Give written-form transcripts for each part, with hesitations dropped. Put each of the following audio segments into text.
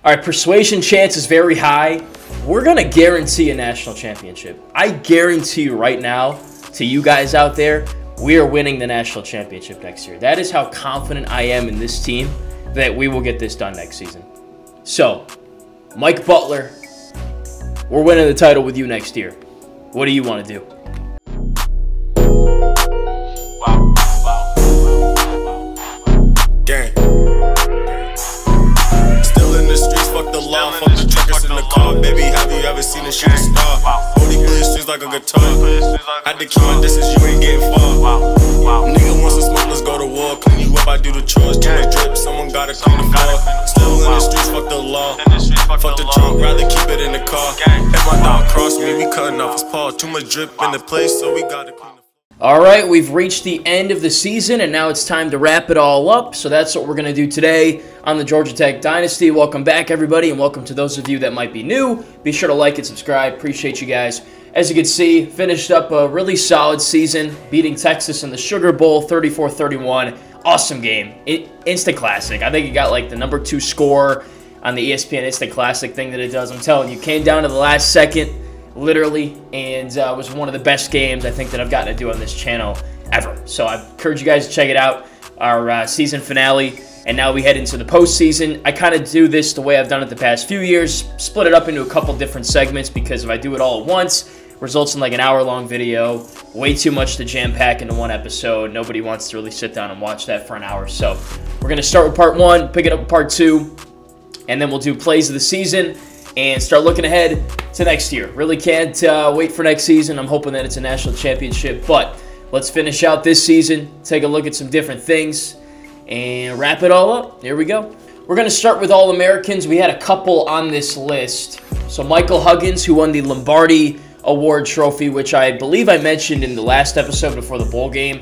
All right, persuasion chance is very high. We're going to guarantee a national championship. I guarantee you right now, to you guys out there, we are winning the national championship next year. That is how confident I am in this team that we will get this done next season. So, Mike Butler, we're winning the title with you next year. What do you want to do? Gang. Still in the streets, fuck the law, fuck the truckers in the car. Baby, have you ever seen a shooting star? Only play the streets like a guitar. Had to keep my distance, you ain't getting far. Nigga wants to smoke, let's go to war. Clean you up, I do the chores. Too much drip, someone gotta clean the floor. Still in the streets, fuck the law. Fuck the trunk, rather keep it in the car. If my dog cross me, we cutting off his paw. Too much drip in the place, so we gotta clean the floor. All right, we've reached the end of the season, and now it's time to wrap it all up. So that's what we're going to do today on the Georgia Tech Dynasty. Welcome back, everybody, and welcome to those of you that might be new. Be sure to like and subscribe. Appreciate you guys. As you can see, finished up a really solid season, beating Texas in the Sugar Bowl 34-31. Awesome game. Instant classic. I think it got like the #2 score on the ESPN Instant Classic thing that it does. I'm telling you, came down to the last second. Literally, and was one of the best games I think that I've gotten to do on this channel ever. So I encourage you guys to check it out, our season finale, and now we head into the postseason. I kind of do this the way I've done it the past few years, split it up into a couple different segments, because if I do it all at once, it results in like an hour-long video, way too much to jam-pack into one episode. Nobody wants to really sit down and watch that for an hour. So we're going to start with part 1, pick it up with part 2, and then we'll do plays of the season and start looking ahead to next year. Really can't wait for next season. I'm hoping that it's a national championship, but let's finish out this season, take a look at some different things, and wrap it all up. Here we go. We're going to start with All-Americans. We had a couple on this list. So Michael Huggins, who won the Lombardi Award Trophy, which I believe I mentioned in the last episode before the bowl game.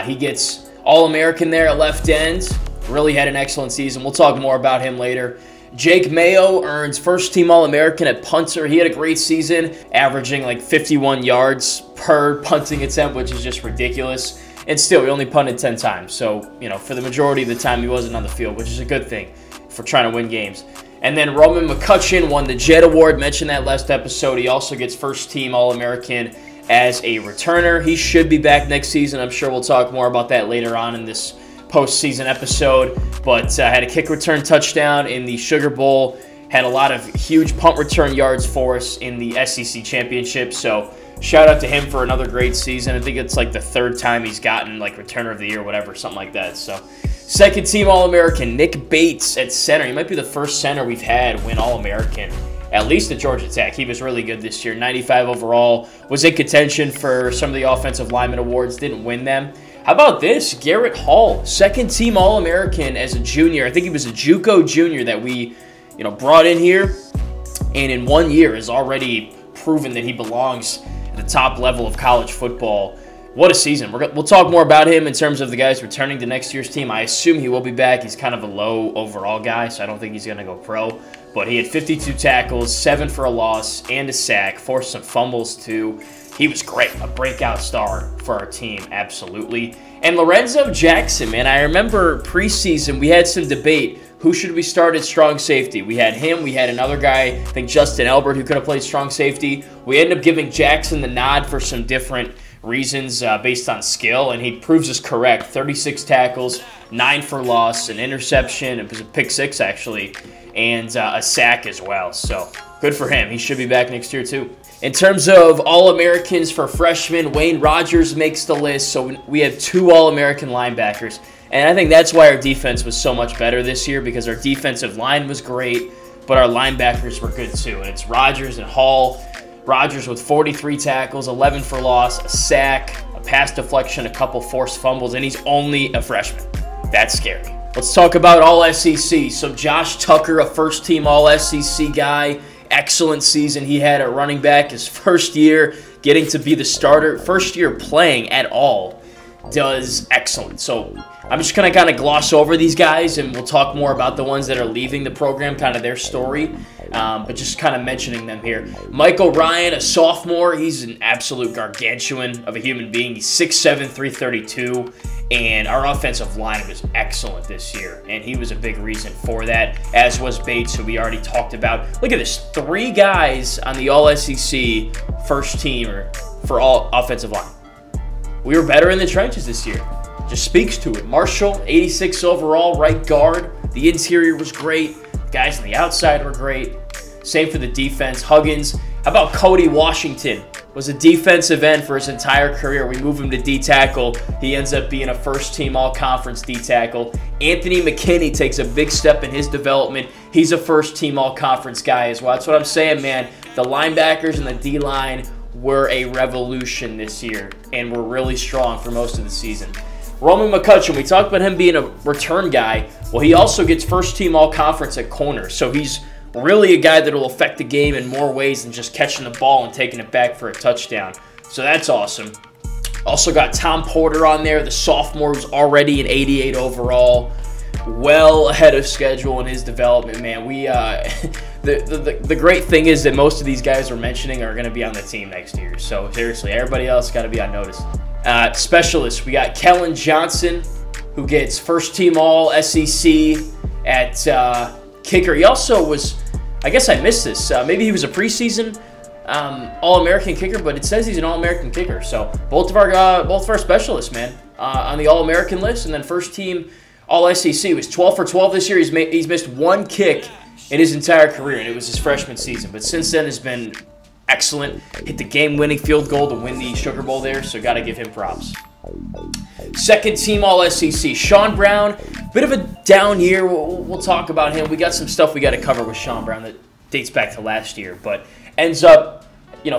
He gets All-American there at left end. Really had an excellent season. We'll talk more about him later. Jake Mayo earns first-team All-American at punter. He had a great season, averaging like 51 yards per punting attempt, which is just ridiculous. And still, he only punted 10 times. So, you know, for the majority of the time, he wasn't on the field, which is a good thing for trying to win games. And then Roman McCutcheon won the Jet Award. Mentioned that last episode. He also gets first-team All-American as a returner. He should be back next season. I'm sure we'll talk more about that later on in this postseason episode, but had a kick return touchdown in the Sugar Bowl, had a lot of huge punt return yards for us in the SEC Championship, so shout out to him for another great season. I think it's like the 3rd time he's gotten like returner of the year, whatever, something like that. So second team All-American, Nick Bates at center. He might be the first center we've had win All-American, at least at Georgia Tech. He was really good this year, 95 overall, was in contention for some of the offensive lineman awards, didn't win them. How about this? Garrett Hall, second-team All-American as a junior. I think he was a JUCO junior that we, brought in here, and in 1 year has already proven that he belongs at the top level of college football. What a season. We'll talk more about him in terms of the guys returning to next year's team. I assume he will be back. He's kind of a low overall guy, so I don't think he's going to go pro. But he had 52 tackles, 7 for a loss, and a sack, forced some fumbles too. He was great, a breakout star for our team, absolutely. And Lorenzo Jackson, man, I remember preseason we had some debate. Who should we start at strong safety? We had him. We had another guy, I think Justin Elbert, who could have played strong safety. We ended up giving Jackson the nod for some different reasons based on skill, and he proves us correct. 36 tackles, 9 for loss, an interception. It was a pick 6, actually, and a sack as well. So good for him. He should be back next year, too. In terms of All-Americans for freshmen, Wayne Rogers makes the list. So we have 2 All-American linebackers. And I think that's why our defense was so much better this year, because our defensive line was great, but our linebackers were good too. And it's Rogers and Hall. Rogers with 43 tackles, 11 for loss, a sack, a pass deflection, a couple forced fumbles, and he's only a freshman. That's scary. Let's talk about All-SEC. So Josh Tucker, a first-team All-SEC guy. Excellent season he had at running back. His first year getting to be the starter, first year playing at all, does excellent. So I'm just going to kind of gloss over these guys, and we'll talk more about the ones that are leaving the program, kind of their story, but just kind of mentioning them here. Michael Ryan, a sophomore, he's an absolute gargantuan of a human being. He's 6'7", 332, And our offensive line was excellent this year, and he was a big reason for that, as was Bates, who we already talked about. Look at this, 3 guys on the All-SEC first teamer for all offensive line. We were better in the trenches this year. Just speaks to it. Marshall, 86 overall, right guard. The interior was great. The guys on the outside were great. Same for the defense. Huggins. How about Cody Washington? Was a defensive end for his entire career. We move him to D-tackle. He ends up being a first-team all-conference D-tackle. Anthony McKinney takes a big step in his development. He's a first-team all-conference guy as well. That's what I'm saying, man. The linebackers and the D-line were a revolution this year, and were really strong for most of the season. Roman McCutcheon, we talked about him being a return guy. Well, he also gets first-team all-conference at corner, so he's really a guy that will affect the game in more ways than just catching the ball and taking it back for a touchdown. So that's awesome. Also got Tom Porter on there, the sophomore who's already an 88 overall. Well ahead of schedule in his development, man. We the great thing is that most of these guys we're mentioning are going to be on the team next year. So seriously, everybody else got to be on notice. Specialists, we got Kellen Johnson, who gets first-team All-SEC at kicker. He also was, I guess I missed this, maybe he was a preseason All-American kicker, but it says he's an All-American kicker. So both of our specialists, man, on the All-American list, and then first-team All-SEC. He was 12 for 12 this year. He's missed 1 kick in his entire career, and it was his freshman season. But since then has been excellent. Hit the game-winning field goal to win the Sugar Bowl there, so got to give him props. Second-team All-SEC, Sean Brown. Bit of a down year. We'll talk about him. We got some stuff we got to cover with Sean Brown that dates back to last year, but ends up,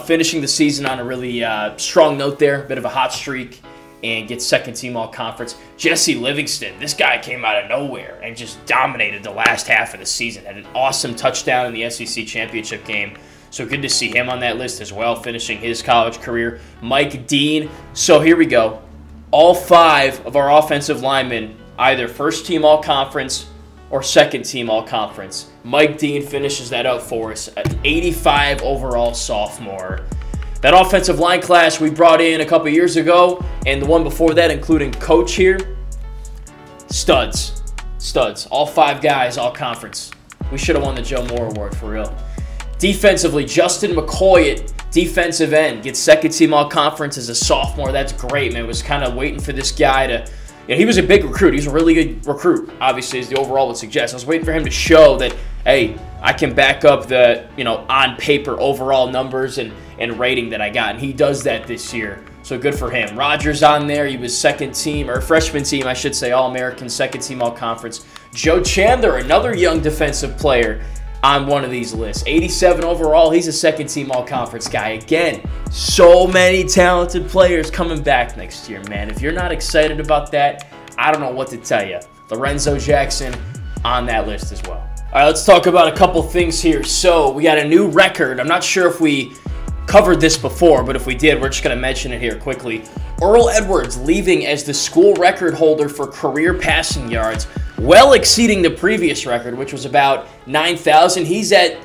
finishing the season on a really strong note there. Bit of a hot streak, and gets second-team All-Conference. Jesse Livingston, this guy came out of nowhere and just dominated the last half of the season. Had an awesome touchdown in the SEC championship game. So good to see him on that list as well, finishing his college career. Mike Dean. So here we go. All 5 of our offensive linemen, either first-team All-Conference or second-team All-Conference. Mike Dean finishes that up for us, an 85 overall sophomore. That offensive line class we brought in a couple years ago, and the one before that, including coach here, studs. All 5 guys, All-Conference. We should have won the Joe Moore Award, for real. Defensively, Justin McCoy at defensive end gets second-team All-Conference as a sophomore. That's great, man. Was kind of waiting for this guy to... he was a big recruit. He's a really good recruit, obviously, as the overall would suggest. I was waiting for him to show that, hey, I can back up the, on paper overall numbers and rating that I got. And he does that this year. So good for him. Rogers on there. He was freshman team, I should say, All-American, second-team All-Conference. Joe Chandler, another young defensive player, on one of these lists. 87 overall, he's a second-team All-Conference guy. Again, so many talented players coming back next year, man. If you're not excited about that, I don't know what to tell you. Lorenzo Jackson on that list as well. All right, let's talk about a couple things here. So we got a new record. I'm not sure if we covered this before, but if we did, we're just going to mention it here quickly. Earl Edwards leaving as the school record holder for career passing yards, well exceeding the previous record, which was about 9,000. He's at,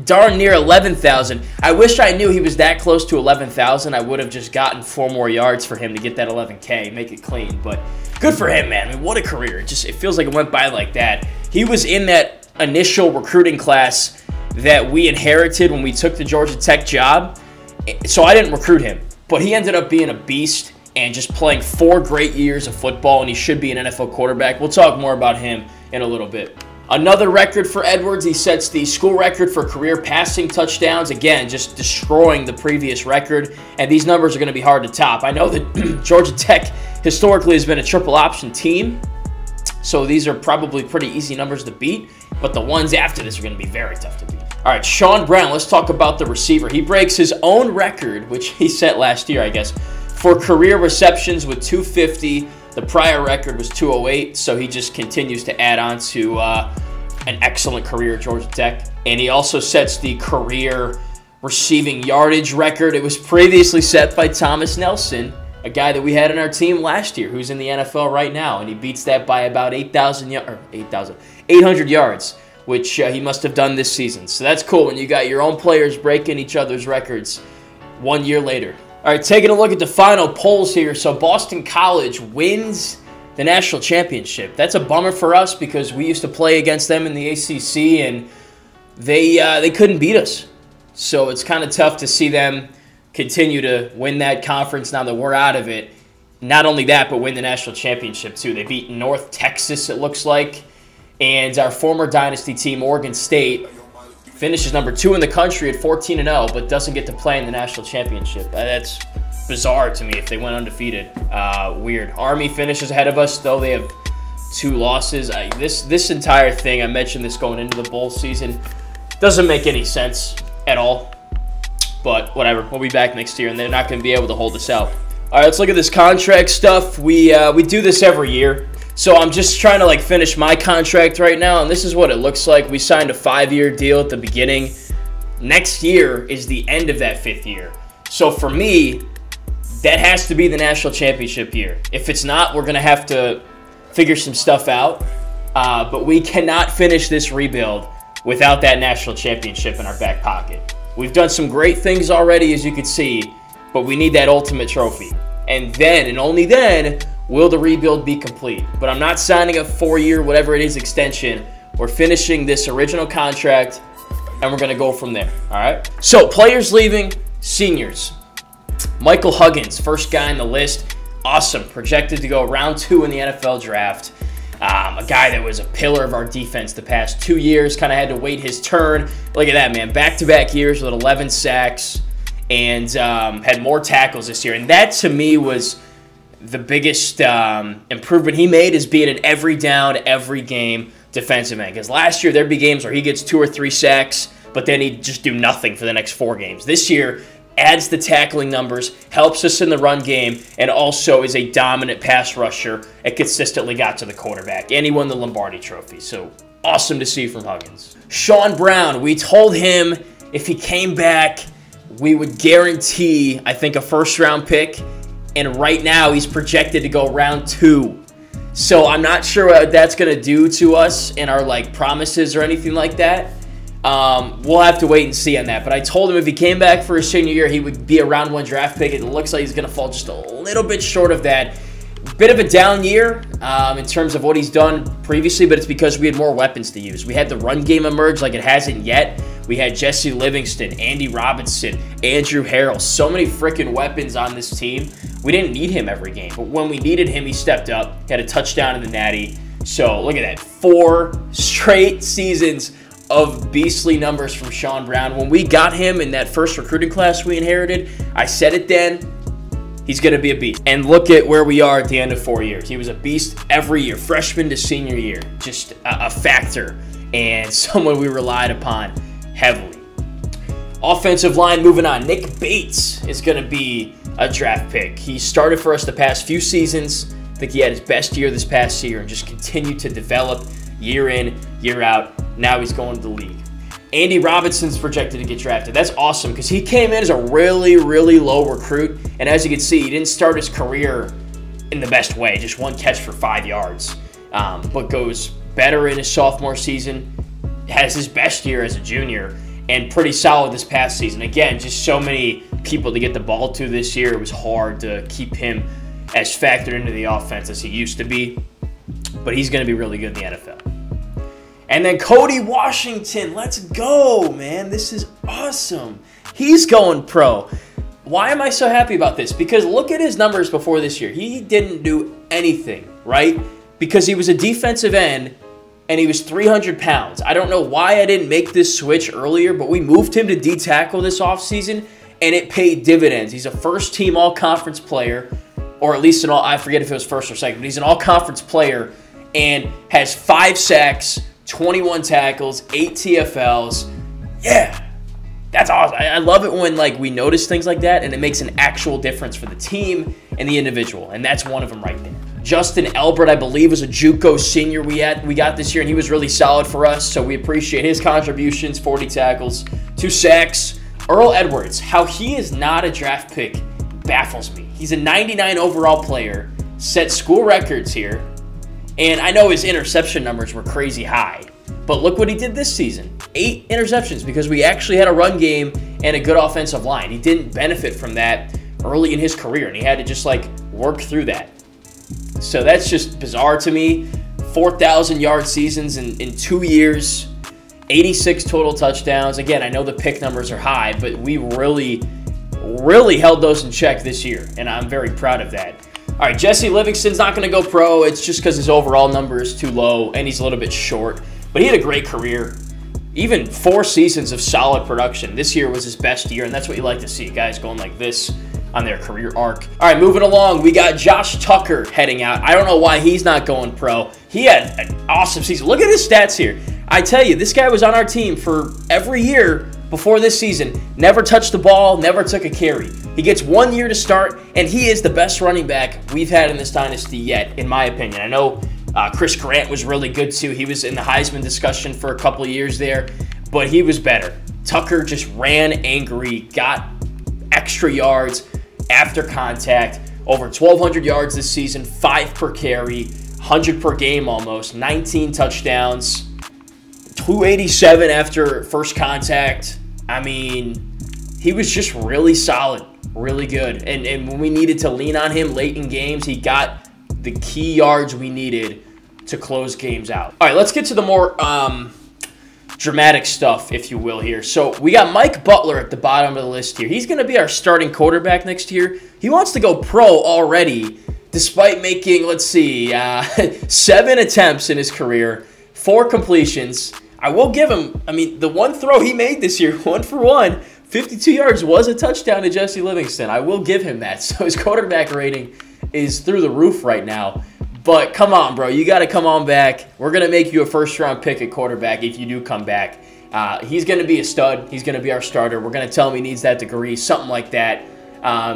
darn near 11,000. I wish I knew he was that close to 11,000. I would have just gotten 4 more yards for him to get that 11K, make it clean. But good for him, man. I mean, what a career. It feels like it went by like that. He was in that initial recruiting class that we inherited when we took the Georgia Tech job. So I didn't recruit him, but he ended up being a beast and just playing 4 great years of football, and he should be an NFL quarterback. We'll talk more about him in a little bit. Another record for Edwards. He sets the school record for career passing touchdowns. Again, just destroying the previous record, and these numbers are going to be hard to top. I know that Georgia Tech historically has been a triple option team, so these are probably pretty easy numbers to beat, but the ones after this are going to be very tough to beat. All right, Sean Brown, let's talk about the receiver. He breaks his own record, which he set last year, I guess, for career receptions with 250. The prior record was 208, so he just continues to add on to an excellent career at Georgia Tech. And he also sets the career receiving yardage record. It was previously set by Thomas Nelson, a guy that we had in our team last year who's in the NFL right now, and he beats that by about 800 yards, which he must have done this season. So that's cool when you got your own players breaking each other's records 1 year later. All right, taking a look at the final polls here. So Boston College wins the national championship. That's a bummer for us because we used to play against them in the ACC, and they couldn't beat us. So it's kind of tough to see them continue to win that conference now that we're out of it. Not only that, but win the national championship too. They beat North Texas, it looks like. And our former Dynasty team, Oregon State, finishes number 2 in the country at 14-0, but doesn't get to play in the national championship. That's bizarre to me if they went undefeated. Weird. Army finishes ahead of us, though they have 2 losses. This entire thing, I mentioned this going into the bowl season, doesn't make any sense at all. But whatever, we'll be back next year, and they're not going to be able to hold us out. All right, let's look at this contract stuff. We do this every year. So I'm just trying to finish my contract right now, and this is what it looks like. We signed a 5-year deal at the beginning. Next year is the end of that 5th year. So for me, that has to be the national championship year. If it's not, we're going to have to figure some stuff out. But we cannot finish this rebuild without that national championship in our back pocket. We've done some great things already, as you can see, but we need that ultimate trophy. And then, and only then, will the rebuild be complete. But I'm not signing a 4-year, whatever it is, extension. We're finishing this original contract, and we're going to go from there, all right? So, players leaving, seniors. Michael Huggins, first guy on the list. Awesome. Projected to go round 2 in the NFL draft. A guy that was a pillar of our defense the past 2 years. Kind of had to wait his turn. Look at that, man. Back-to-back years with 11 sacks. And had more tackles this year. And that, to me, was the biggest improvement he made, is being an every down, every game defensive end. Because last year, there'd be games where he gets 2 or 3 sacks, but then he'd just do nothing for the next 4 games. This year, adds the tackling numbers, helps us in the run game, and also is a dominant pass rusher and consistently got to the quarterback. And he won the Lombardi Trophy. So awesome to see from Huggins. Sean Brown, we told him if he came back, we would guarantee, I think, a first-round pick. And right now, he's projected to go round 2. So I'm not sure what that's going to do to us in our promises or anything like that. We'll have to wait and see on that. But I told him if he came back for his senior year, he would be a round 1 draft pick. It looks like he's going to fall just a little bit short of that. Bit of a down year in terms of what he's done previously, but it's because we had more weapons to use. We had the run game emerge like it hasn't yet. We had Jesse Livingston, Andy Robinson, Andrew Harrell. So many freaking weapons on this team. We didn't need him every game, but when we needed him, he stepped up. Had a touchdown in the Natty. So look at that. 4 straight seasons of beastly numbers from Sean Brown. When we got him in that first recruiting class we inherited, I said it then, he's going to be a beast. And look at where we are at the end of 4 years. He was a beast every year, freshman to senior year. Just a factor and someone we relied upon heavily. Offensive line, moving on. Nick Bates is going to be a draft pick. He started for us the past few seasons. I think he had his best year this past year and just continued to develop year in, year out. Now he's going to the league. Andy Robinson's projected to get drafted. That's awesome because he came in as a really, really low recruit. And as you can see, he didn't start his career in the best way. Just 1 catch for 5 yards. But goes better in his sophomore season. Has his best year as a junior. And pretty solid this past season. Again, just so many people to get the ball to this year. It was hard to keep him as factored into the offense as he used to be. But he's going to be really good in the NFL. And then Cody Washington, let's go, man. This is awesome. He's going pro. Why am I so happy about this? Because look at his numbers before this year. He didn't do anything, right? Because he was a defensive end, and he was 300 pounds. I don't know why I didn't make this switch earlier, but we moved him to D-tackle this offseason, and it paid dividends. He's a first-team all-conference player, or at least I forget if it was first or second, but he's an all-conference player and has 5 sacks, 21 tackles, 8 TFLs. Yeah, that's awesome. I love it when we notice things like that and it makes an actual difference for the team and the individual, and that's one of them right there. Justin Elbert, I believe, was a JUCO senior we got this year, and he was really solid for us, so we appreciate his contributions. 40 tackles, 2 sacks. Earl Edwards, how he is not a draft pick baffles me. He's a 99 overall player, set school records here. And I know his interception numbers were crazy high, but look what he did this season. 8 interceptions because we actually had a run game and a good offensive line. He didn't benefit from that early in his career, and he had to just like work through that. So that's just bizarre to me. 4,000-yard seasons in 2 years, 86 total touchdowns. Again, I know the pick numbers are high, but we really held those in check this year, and I'm very proud of that. All right, Jesse Livingston's not going to go pro. It's just because his overall number is too low, and he's a little bit short. But he had a great career. Even 4 seasons of solid production. This year was his best year, and that's what you like to see, guys going like this on their career arc. All right, moving along, we got Josh Tucker heading out. I don't know why he's not going pro. He had an awesome season. Look at his stats here. I tell you, this guy was on our team for every year before this season. Never touched the ball, never took a carry. He gets 1 year to start, and he is the best running back we've had in this dynasty yet, in my opinion. I know Chris Grant was really good too. He was in the Heisman discussion for a couple of years there, but he was better. Tucker just ran angry, got extra yards after contact, over 1,200 yards this season, 5 per carry, 100 per game almost, 19 touchdowns, 287 after first contact. I mean, he was just really solid, really good. And when we needed to lean on him late in games, he got the key yards we needed to close games out. All right, let's get to the more dramatic stuff, if you will, here. So we got Mike Butler at the bottom of the list here. He's going to be our starting quarterback next year. He wants to go pro already, despite making, let's see, 7 attempts in his career, 4 completions. I will give him, I mean, the one throw he made this year, 1 for 1, 52 yards, was a touchdown to Jesse Livingston. I will give him that. So his quarterback rating is through the roof right now. But come on, bro. You got to come on back. We're going to make you a first-round pick at quarterback if you do come back. He's going to be a stud. He's going to be our starter. We're going to tell him he needs that degree, something like that,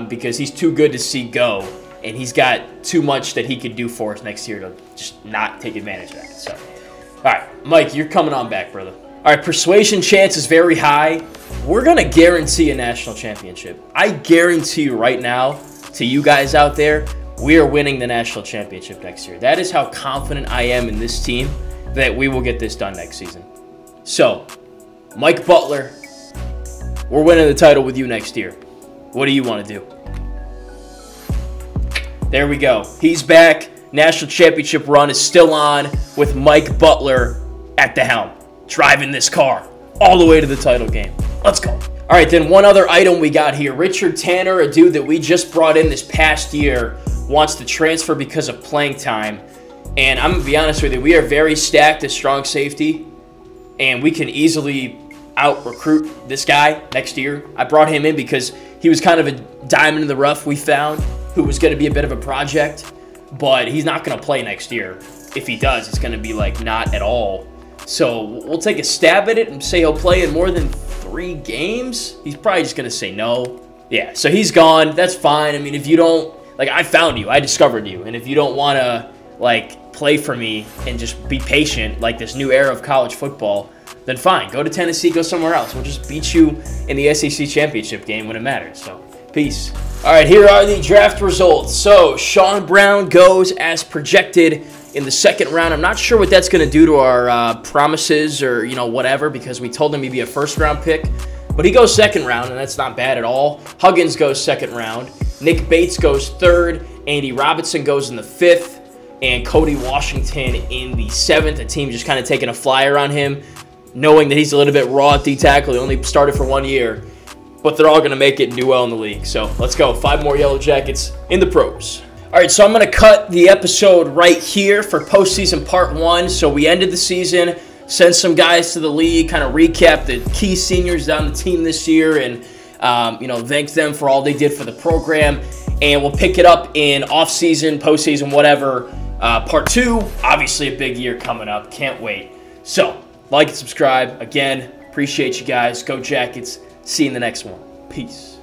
because he's too good to see go, and he's got too much that he could do for us next year to just not take advantage of that. So, all right, Mike, you're coming on back, brother. All right, persuasion chance is very high. We're going to guarantee a national championship. I guarantee you right now, to you guys out there, we are winning the national championship next year. That is how confident I am in this team that we will get this done next season. So, Mike Butler, we're winning the title with you next year. What do you want to do? There we go. He's back. National championship run is still on with Mike Butler at the helm, driving this car all the way to the title game. Let's go. All right, then one other item we got here. Richard Tanner, a dude that we just brought in this past year, wants to transfer because of playing time. And I'm going to be honest with you, we are very stacked at strong safety, and we can easily out-recruit this guy next year. I brought him in because he was kind of a diamond in the rough we found, who was going to be a bit of a project, but he's not going to play next year. If he does, it's going to be like not at all. So we'll take a stab at it and say he'll play in more than 3 games. He's probably just going to say no. Yeah, so he's gone. That's fine. I mean, if you don't, like, I found you, I discovered you, and if you don't want to, like, play for me and just be patient, like this new era of college football, then fine, go to Tennessee, go somewhere else. We'll just beat you in the SEC championship game when it matters. So, peace. All right, here are the draft results. So, Sean Brown goes as projected in the 2nd round. I'm not sure what that's going to do to our promises or, you know, whatever, because we told him he'd be a 1st-round pick. But he goes 2nd round, and that's not bad at all. Huggins goes 2nd round. Nick Bates goes 3rd. Andy Robinson goes in the 5th. And Cody Washington in the 7th. The team just kind of taking a flyer on him, knowing that he's a little bit raw at D-tackle. He only started for 1 year. But they're all going to make it and do well in the league. So let's go. 5 more Yellow Jackets in the pros. All right, so I'm going to cut the episode right here for postseason part 1. So we ended the season, sent some guys to the league, kind of recap the key seniors down the team this year, and thank them for all they did for the program. And we'll pick it up in off-season, postseason, whatever, part 2. Obviously a big year coming up. Can't wait. So like and subscribe. Again, appreciate you guys. Go Jackets. See you in the next one. Peace.